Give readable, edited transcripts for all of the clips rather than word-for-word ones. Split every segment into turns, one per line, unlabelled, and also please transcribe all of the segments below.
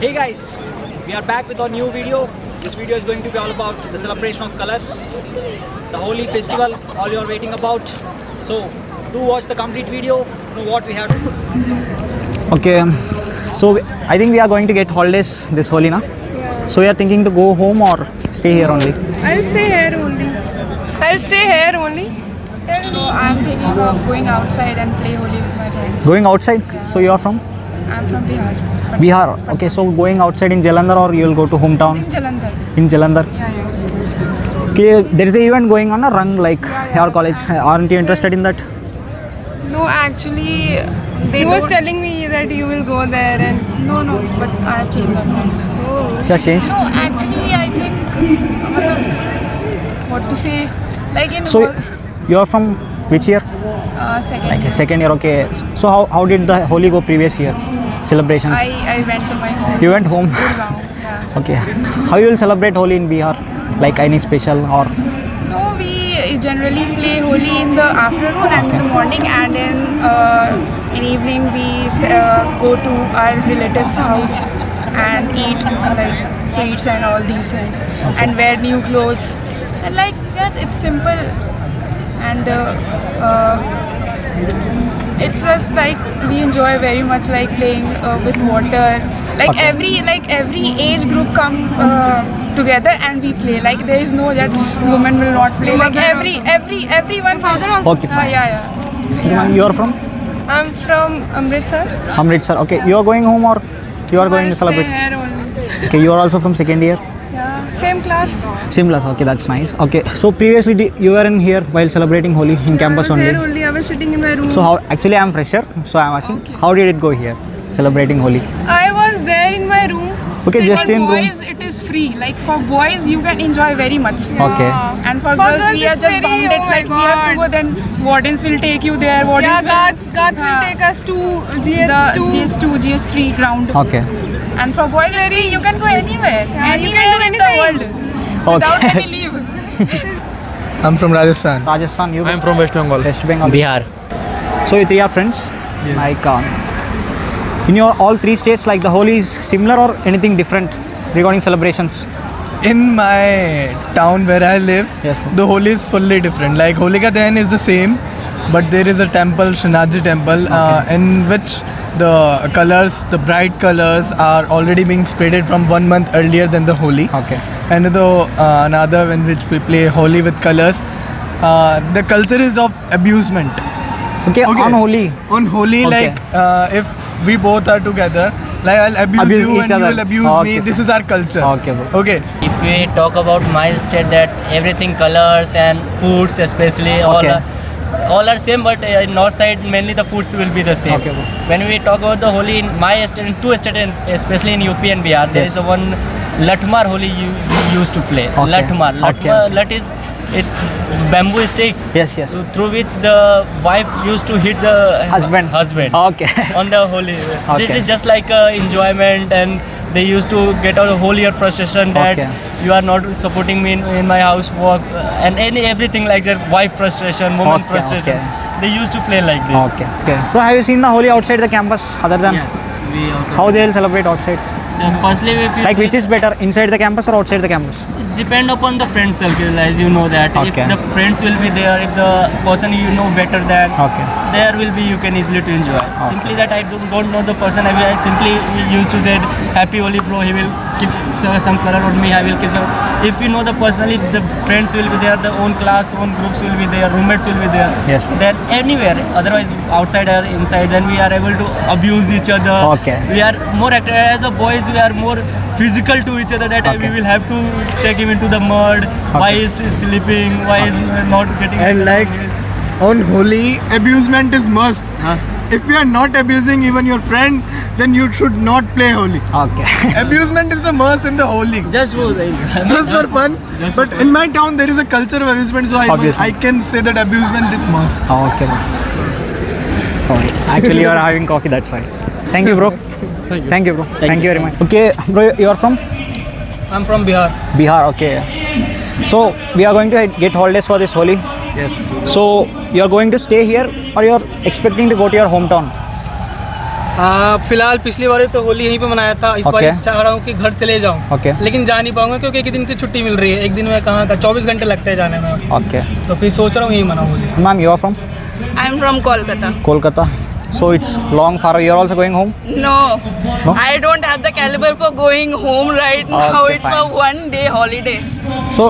Hey guys, we are back with our new video. This video is going to be all about the celebration of colors, the Holi festival, all you are waiting about. So do watch the complete video to know what we have. Okay, so I think we are going to get holidays this Holi now.
Yeah.
So we are thinking to go home or stay here only?
I'll stay here only.
So I'm thinking of going outside and play Holi with my friends.
Going outside?
Yeah.
So you are from?
I'm from Bihar.
Bihar. Okay, so going outside in Jalandhar or you will go to hometown?
In Jalandhar.
In Jalandhar.
Yeah.
Okay, there is a event going on, a Rang, like your college. Aren't you interested in that?
No, actually,
He was telling me that you will go there and...
No, but I have changed my mind.
Oh.
You have changed?
No, actually, I think, what to say, like in
So you are from which year?
second
Like
year.
second year, okay. So how did the Holi go previous year? Celebrations?
I went to my home.
You went home?
Gurgaon, yeah.
Okay. How you will celebrate Holi in Bihar? Like any special or?
No, we generally play Holi in the afternoon and in the morning, and in evening we go to our relatives' house and eat like sweets and all these things, and wear new clothes, and like that it's simple, and it's just like we enjoy very much like playing with water, like every age group come together and we play. Like there is no that women will not play. Like everyone.
Okay.
Yeah.
You are from?
I'm from Amritsar.
Amritsar. Okay. You are going home or you are going to celebrate?
Stay here only.
Okay. You are also from second year?
Yeah. Same class.
Same class. Okay, that's nice. Okay. So previously you were in here while celebrating Holi in campus
I was
only?
here only. I was sitting in my room.
So how? Actually, I am fresher. So I am asking, how did it go here celebrating Holi?
I was there in my room.
Okay, just in room.
Boys, it is free. Like for boys, you can enjoy very much.
Okay.
And for girls, we are
it's
just
very-
bounded.
oh my
Like we have to go. Then wardens will take you there. Wardens
Guards will take us to GS2.
the GS2, GS3 ground.
Okay.
And for boys, it's free. You can go anywhere.
Yeah, you
Anywhere
can
in
do
the
anything.
world. Without
Okay.
any leave.
I'm from Rajasthan.
Rajasthan. You?
I'm from West Bengal.
West Bengal.
Bihar.
So you three are friends?
Yes.
Like in your all three states, like the Holi is similar or anything different regarding celebrations?
In my town where I live,
Yes.
the Holi is fully different. Like Holika Dahan is the same, but there is a temple, Srinathji temple, in which the colors, the bright colors, are already being spreaded from 1 month earlier than the Holi.
Okay.
And another in which we play Holi with colors. The culture is of abusement.
Okay, on Holi.
On Holi,
Okay.
like if we both are together, like I'll abuse
Abuse
you
each
and you
other.
will abuse
Okay.
me. This is our culture.
Okay, bro.
Okay.
If we talk about my state, that everything colors and foods especially
Okay.
all are same, but in north side mainly the foods will be the same.
Okay, bro.
When we talk about the Holi in my state, in two states, especially in UP and Bihar, there
Yes.
is a one Latmar Holi you used to play.
Okay.
Latmar.
Okay.
Lat is it bamboo stick
Yes, yes.
through which the wife used to hit the
Husband.
husband.
Okay.
On the Holi. This
Okay.
is just like enjoyment, and they used to get out a whole year frustration that
Okay.
you are not supporting me in my house work, and everything like that, wife frustration, woman
Okay,
frustration.
okay.
They used to play like this.
Okay. Okay. So have you seen the Holi outside the campus other than
Yes, we also.
how they will celebrate outside?
Then firstly, if you
Like
see,
which is better, inside the campus or outside the campus?
it's depend upon the friend circle, as you know that.
Okay.
If the friends will be there, if the person you know better than,
Okay.
there will be, you can easily to enjoy. Simply that I don't know the person, I simply used to say happy Holi bro, he will keep some color on me, I will keep some. If you know the personally, the friends will be there, the own class, own groups will be there, roommates will be there.
Yes.
Then anywhere, otherwise outside or inside, then we are able to abuse each other.
Okay.
We are more active as a boys, we are more physical to each other, that
Okay.
we will have to take him into the mud, why is he sleeping, why is not getting
And like on Holi, abusement is must. If you are not abusing even your friend, then you should not play Holi.
Okay.
Abusement is the must in the Holi.
just for the
Just for fun. But in my town, there is a culture of abusement, so
Obviously.
I can say that abusement is must.
Okay. Bro. Sorry. Actually, you are having coffee. That's why. Thank you, bro. Thank you, bro. Thank you very much. Okay, bro. You are from
I'm from Bihar.
Bihar. Okay. So we are going to get holidays for this Holi.
Yes.
So you are going to stay here, or you are expecting to go to your hometown?
फिलहाल पिछली बार तो होली यहीं पे मनाया था, इस बार चाह रहा हूँ कि घर चले जाऊँ, लेकिन जा नहीं पाऊंगा क्योंकि एक दिन की छुट्टी मिल रही है। एक दिन में कहाँ का 24 घंटे लगते हैं जाने में। तो फिर सोच रहा हूँ यहीं मनाऊँ Holi.
Ma'am, you are from?
I am from Kolkata.
Kolkata. So it's long far. You are also going home?
No, I don't have the caliber for going home right now. It's a one-day holiday.
So,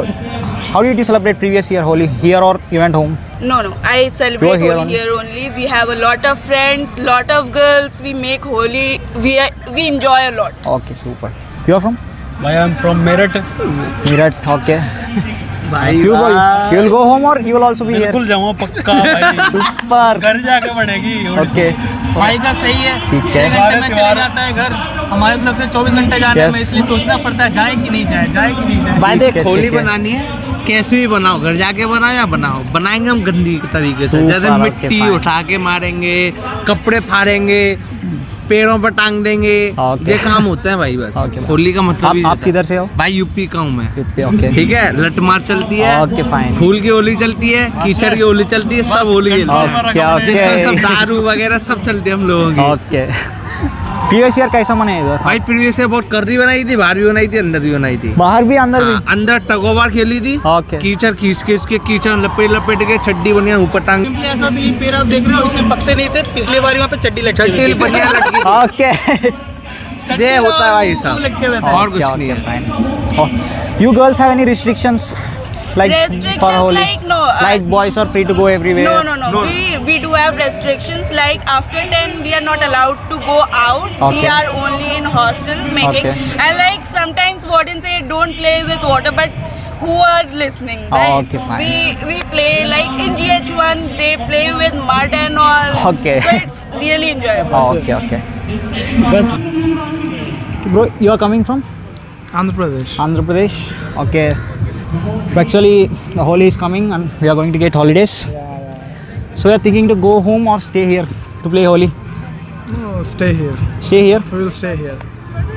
how did you celebrate previous year Holi? Here or you went home?
No, I celebrate Holi here only. We have a lot of friends, lot of girls. We make Holi. We enjoy a lot.
Okay, super. You are from?
I am from Meerut.
Meerut, okay. You will go home or you will also be here?
बिल्कुल जाऊँगा पक्का भाई।
Super.
घर जाके बनेगी।
Okay.
भाई का सही है।
ठीक है।
6 घंटे में चले जाता है घर। हमारे लोग के 24 घंटे जाने में, इसलिए सोचना पड़ता है जाए कि नहीं जाए, जाए कि नहीं जाए।
भाई देख, होली बनानी है कैसे भी बनाओ, घर जाके बनाओ या बनाओ, बनाएंगे हम गंदी तरीके से। जैसे मिट्टी उठा के मारेंगे, कपड़े फाड़ेंगे, पेड़ों पर टांग देंगे, ये काम होते हैं भाई। बस होली का मतलब
आप किधर से हो?
भाई यूपी का हूँ मैं।
ओके,
ठीक है। लठमार चलती है,
ओके फाइन।
फूल की होली चलती है, कीचड़ की होली चलती है, सब होली
ओके,
सब दारू वगैरह सब चलती है हम लोगों की।
ओके। प्रीवियस ईयर कैसा मना इधर?
भाई प्रीवियस ईयर बहुत कर्री बनाई थी, बाहर भी बनाई थी, अंदर भी बनाई थी।
बाहर भी अंदर भी?
अंदर टगोबार खेली थी। कीचड़ खींच के कीचड़ लपेट के चड्डी बनिया ऊपर टांग।
ऐसा तो ये पेड़ आप देख रहे हो, इसमें पत्ते नहीं थे, पिछले बार वहाँ पे चड्डी
बनिया लगी।
ओके,
ये होता है भाई साहब, और कुछ नहीं है।
You girls have any restrictions? Like
restrictions
for Holi?
like no.
Like boys are free to go everywhere?
No. We do have restrictions. Like after 10, we are not allowed to go out.
Okay.
We are only in hostel making.
Okay.
And like sometimes warden say don't play with water, but who are listening? Right?
Okay, fine.
We play like in GH1 they play with mud and all.
Okay.
So it's really enjoyable.
Okay. Bro, you are coming from? Andhra Pradesh. Okay. So actually, the Holi is coming and we are going to get holidays. So we are thinking to go home or stay here to play Holi?
No, stay here.
Stay here?
We will stay here.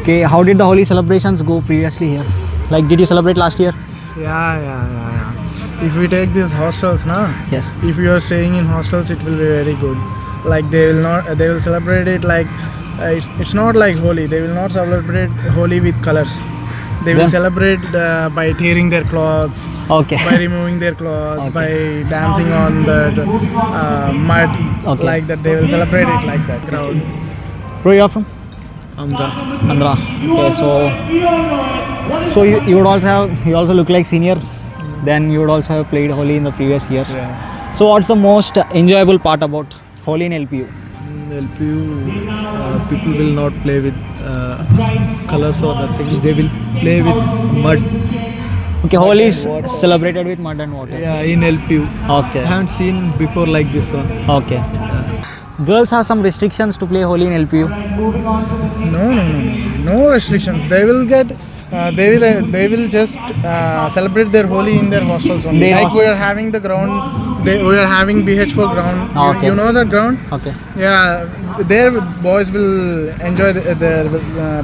Okay, how did the Holi celebrations go previously here? Like, did you celebrate last year?
Yeah. If we take these hostels,
Yes.
if you are staying in hostels, it will be very good. Like they will celebrate it like it's not like Holi. They will not celebrate Holi with colors. They will celebrate by tearing their clothes, by removing their clothes, by dancing on the mud, like that. They will celebrate it like that. Crowd.
Bro, you are from?
Andhra.
Okay, so you would also look like senior. Then you would also have played Holi in the previous years.
Yeah.
So what's the most enjoyable part about Holi in LPU?
LPU, people will not play with colors or nothing. They will play with mud.
Okay, Holi is celebrated with mud and water.
Yeah, in LPU.
Okay.
I haven't seen before like this one.
Okay. Girls have some restrictions to play Holi in LPU.
No restrictions. They will get. They will just celebrate their Holi in their hostels only. Like we are having the ground. We are having BH4 ground.
Okay.
You know that ground?
Okay.
Yeah, their boys will enjoy. Their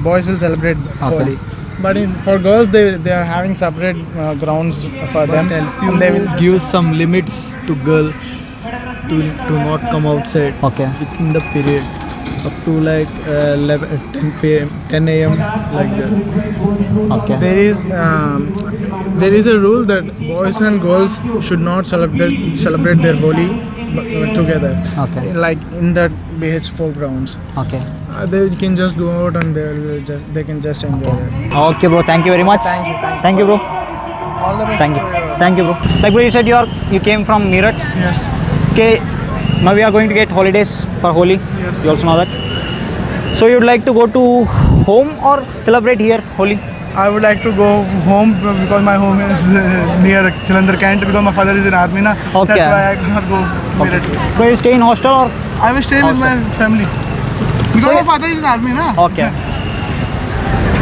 boys will celebrate Holi. But for girls, they are having separate grounds for them.
And they will give some limits to girls to not come outside within the period up to like 10 a.m. like that.
Okay.
There is a rule that boys and girls should not celebrate their Holi together.
Okay.
Like in the BH4 grounds.
Okay.
They can just go out and they can just enjoy it.
Okay, bro. Thank you very much. Thank you, bro.
All the best.
Thank you, bro. Like, bro, you said you came from Meerut.
Yes.
Okay. Now we are going to get holidays for Holi.
Yes.
You also know that. So you would like to go to home or celebrate here Holi?
I would like to go home because my home is near Jalandhar Kent because my father is in army. That's why I cannot go Meerut.
So you stay in hostel or?
I will stay with my family. Because my father is in army,
Okay.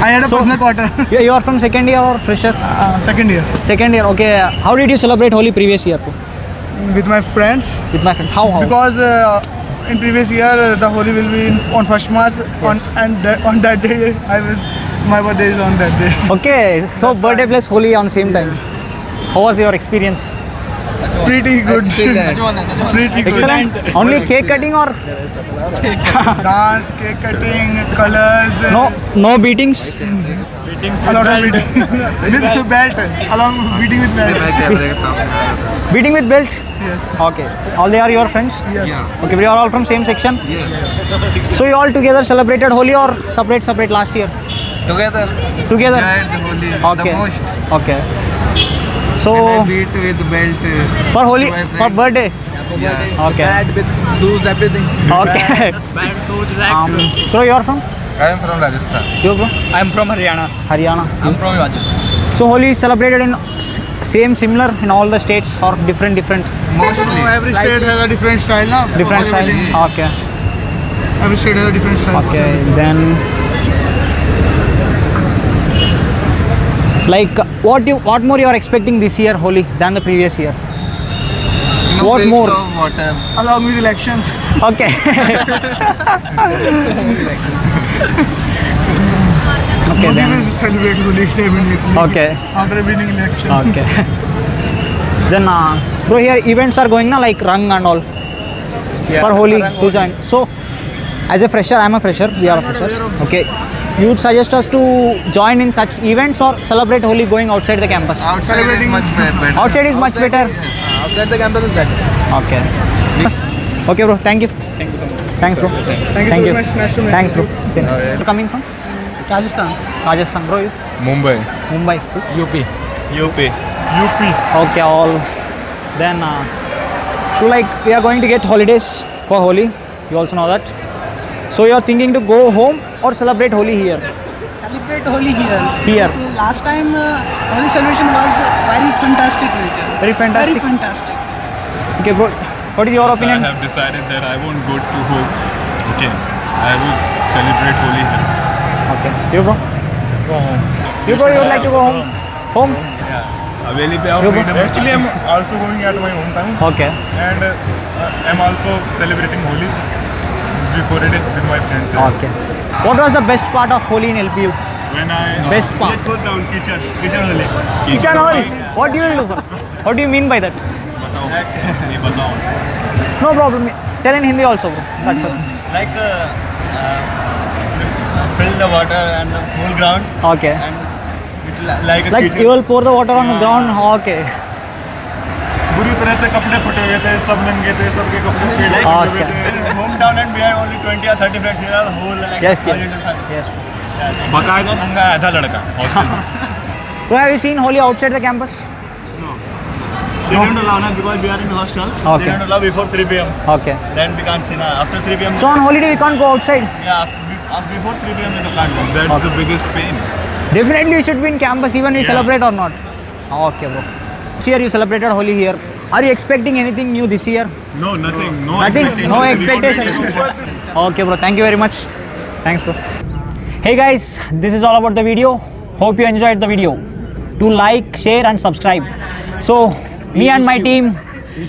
I had a personal quarter.
You are from second year or fresher?
Second year.
Second year, okay. How did you celebrate Holi previous year?
With my friends.
With my friends. How?
Because in previous year the Holi will be on 1st March. Yes. On that day, my birthday is on that day.
Okay. So birthday plus Holi on same time. How was your experience?
Pretty good. Pretty good.
Excellent. Only cake cutting or
Dance, cake cutting, colors.
no beatings?
A lot of beating. With the belt. Along beating with belt.
Beating with belt?
Yes.
Okay. All they are your friends?
Yes. Yeah.
Okay, we are all from same section?
Yes.
So you all together celebrated Holi or separate last year?
Together.
Together?
Enjoyed the Holi
Okay.
the most.
Okay. So
And I beat with belt.
for Holi,
to my
for
friend.
birthday?
Yeah.
Okay.
Bad with shoes, everything.
Okay. So you are from?
I am from Rajasthan.
You from?
I am from Haryana.
Haryana.
I'm from Himachal.
So Holi is celebrated in similar in all the states or different?
Mostly.
Every state has a different style now.
Different style? Okay.
Every state has a different style.
Okay, then like what more you are expecting this year Holi than the previous year?
No
What
waste
more?
of water.
Along with elections.
Okay. Okay
Modi
then.
will celebrate Holi definitely.
Okay.
After winning election.
Okay. Then bro, here events are going na like Rang and all for Holi to join. So as a fresher, I'm a fresher. We are freshers. Okay. You would suggest us to join in such events or celebrate Holi going outside the campus?
Outside is much better.
Outside is much better.
Outside the campus is better.
Okay. Okay, bro. Thank you. Thanks, bro.
Thank you so much. Nice to meet
Thanks,
you.
bro. Same. You're coming from?
Rajasthan.
Rajasthan, bro. You?
Mumbai.
Mumbai.
UP.
Okay, all. Then, so like we are going to get holidays for Holi. You also know that. So you are thinking to go home or celebrate Holi here?
Celebrate Holi here.
Here.
So last time Holi celebration was very fantastic nature.
Very fantastic.
Very fantastic.
Okay, bro. What is your opinion?
I have decided that I won't go to home. Okay, I will celebrate Holi here.
Okay. You, bro?
Go home.
You, bro, you would like to go home? Home?
Yeah. Haveli pe aap
You, bro?
freedom. Actually, I'm also going at my hometown.
Okay.
And I'm also celebrating Holi before it with my friends.
Okay. What was the best part of Holi in LPU?
When I
Best part.
Let's go down kitchen Holi.
Kitchen Holi? What do you do? What do you mean by that?
बताओ. नहीं बताओ.
No problem. Tell in Hindi also, bro. That's all.
Like fill the water and the whole ground
Okay.
and it like a
Like
kitchen.
you will pour the water on the ground. Okay.
बुरी तरह से कपड़े फटे हुए थे, सब नंगे थे, सबके कपड़े फेड हुए
Okay.
थे.
Hometown and we had only 20 or 30 friends here. The whole like
Yes, yes.
1,000 friends.
Yes.
बकायदा नंगा आया था लड़का हॉस्टल में.
So have you seen Holi outside the campus?
They don't allow now because we are in the hostel.
Okay.
They don't allow before 3 p.m.
Okay.
Then we can't see now. After 3 p.m.
So on holiday we can't go outside.
yeah, before 3 p.m. we can't go.
That's the biggest pain.
Definitely you should be in campus even we celebrate or not. Okay, bro. This year you celebrated Holi here. Are you expecting anything new this year?
No, nothing. No
Nothing?
expectation.
No expectation. Okay, bro. Thank you very much. Thanks, bro. Hey guys, this is all about the video. Hope you enjoyed the video. Do like, share and subscribe. So, me and my team,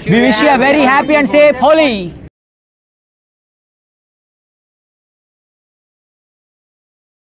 we wish you a very happy and safe Holi.